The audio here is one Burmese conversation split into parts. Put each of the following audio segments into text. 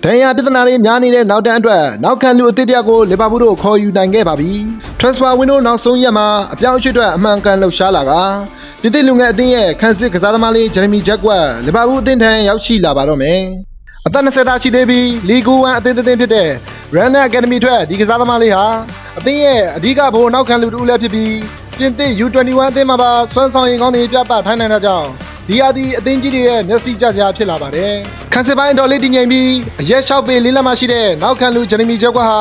ဒဏ်ရာပြဿနာတွေများနေတဲ့နောက်တန်းအတွက်နောက်ခံလူအသစ်တယောက်ကိုလီဗာပူးတို့ခေါ်ယူနိုင်ခဲ့ပါပြီ။ Transfer window နောက်ဆုံးရက်မှာအပြောင်းအရွှေ့အတွက်အမှန်ကန်လှုပ်ရှားလာကပြည်သစ်လူငယ်အသင်းရဲ့ခန်းစစ်ကစားသမားလေးဂျယ်ရမီဂျက်ကွက်လီဗာပူးအသင်းထံရောက်ရှိလာပါတော့မယ်။အသက်20သားရှိသေးပြီးလီဂူ1အသင်းဖြစ်တဲ့ Rennes Academy ထွက်ဒီကစားသမားလေးဟာအသင်းရဲ့အဓိကဘိုးနောက်ခံလူတူလည်းဖြစ်ပြီးပြင်သစ် U21 အသင်းမှာပါစွမ်းဆောင်ရည်ကောင်းတွေပြသထိုင်းနိုင်တာကြောင့်ဒီဟာဒီအသင်းကြီးတွေရဲ့မျက်စိကျစရာဖြစ်လာပါတယ်။ခန်းစစ်ပိုင်းတော်လေးတည်ငြိမ်ပြီးအရက်6ပေလေးလက်မှရှိတဲ့နောက်ခံလူဂျယ်ရမီဂျက်ကွက်ဟာ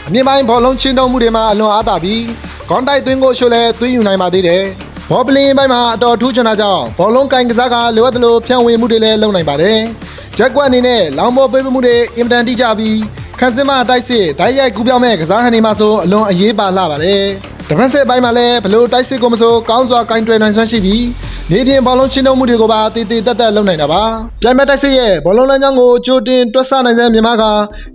အမြင့်ပိုင်းဘောလုံးချင်းတုံးမှုတွေမှာအလွန်အားသာပြီးခေါင်းတိုက်သွင်းကိုရှို့လဲသွင်းယူနိုင်ပါသေးတယ်။ဘောပလင်းပိုင်းမှာအတော်ထူးချွန်တာကြောင့်ဘောလုံးကင်ကစားကလိုအပ်သလိုဖြန့်ဝေမှုတွေလည်းလုပ်နိုင်ပါတယ်။ဂျက်ကွက်အနေနဲ့လောင်ဘောပေးမှုတွေအင်မတန်တိကျပြီးခန်းစစ်မှတိုက်စစ်ဓာတ်ရိုက်ကူးပြောင်းမဲ့ကစားဟန်တွေမှာဆိုအလွန်အရေးပါလာပါတယ်။တပတ်စစ်ပိုင်းမှာလည်းဘလို့တိုက်စစ်ကိုမဆိုကောင်းစွာကင်တွယ်နိုင်စွမ်းရှိပြီးမြေပြင်ဘောလုံးချင်းတုံးမှုတွေကိုပါတည်တည်တက်တက်လုပ်နိုင်တာပါ။ပြိုင်မဲ့တိုက်စစ်ရဲ့ဘောလုံးလမ်းကြောင်းကိုကြိုတင်တွက်ဆနိုင်တဲ့မြန်မာက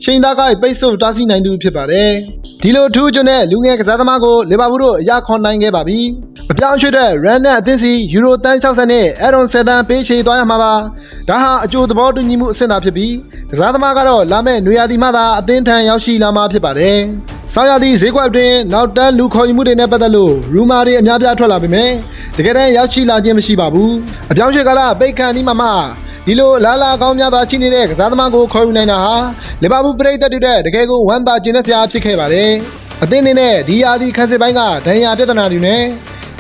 ရှိန်သားကိုပိတ်ဆို့တားဆီးနိုင်သူဖြစ်ပါတယ်။ဒီလိုထူးချွန်တဲ့လူငယ်ကစားသမားကိုလီဗာပူးတို့အရခွန်နိုင်ခဲ့ပါပြီ။အပြောင်းအရွှေ့တဲ့ Rennes အသင်းစီယူရိုတန်း60နဲ့အရွန်7တန်းပေးချေသွားရမှာပါ။ဒါဟာအကျိုးသဘောတူညီမှုအဆင့်သာဖြစ်ပြီးကစားသမားကတော့လာမဲ့နွေရာသီမှသာအသင်းထံရောက်ရှိလာမှာဖြစ်ပါတယ်။ဆောင်းရာသီဈေးကွက်အတွင်းနောက်တန်းလူခေါ်ယူမှုတွေနဲ့ပတ်သက်လို့ရူမာတွေအများပြားထွက်လာပေမဲ့တကယ်တမ်းရောက်ရှိလာခြင်းမရှိပါဘူး။အပြောင်းအရွှေ့ကာလပိတ်ခန့်ဒီမှာဒီလိုလာလာကောင်းများစွာရှိနေတဲ့ကစားသမားကိုခေါ်ယူနိုင်တာဟာလီဗာပူးပရိသတ်တွေတကယ်ကိုဝမ်းသာကျင်တဲ့စရာဖြစ်ခဲ့ပါတယ်။အသင်းအနေနဲ့ဒီရာသီခန်းစစ်ပိုင်းကဒဏ်ရာပြဿနာတွေနဲ့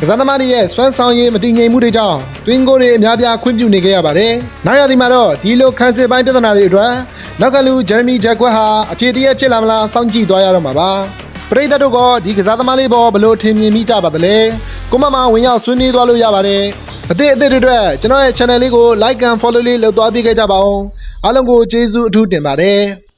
ကစားသမားတွေရဲ့စွမ်းဆောင်ရည်မတည်ငြိမ်မှုတွေကြောင့်တွင်းကိုတွေအများပြားခွင့်ပြုနေခဲ့ရပါတယ်။နောက်ရာသီမှာတော့ဒီလိုခန်းစစ်ပိုင်းပြဿနာတွေအတွက်နောက်ကလူဂျယ်ရမီဂျက်ကွက်ဟာအဖြစ်တည်းဖြစ်လာမလားစောင့်ကြည့်သွားရတော့မှာပါ။ပရိသတ်တို့ကဒီကစားသမားလေးပေါ်ဘလို့ထင်မြင်မိကြပါသလဲ။ကိုမမဝင်ရောက်ဆွေးနွေးသွားလို့ရပါတယ်။အသစ်တွေအတွက်ကျွန်တော်ရဲ့ channel လေးကို like and follow လေးလုပ်သွားပေးခဲ့ကြပါဦး။အားလုံးကိုကျေးဇူးအထူးတင်ပါတယ်။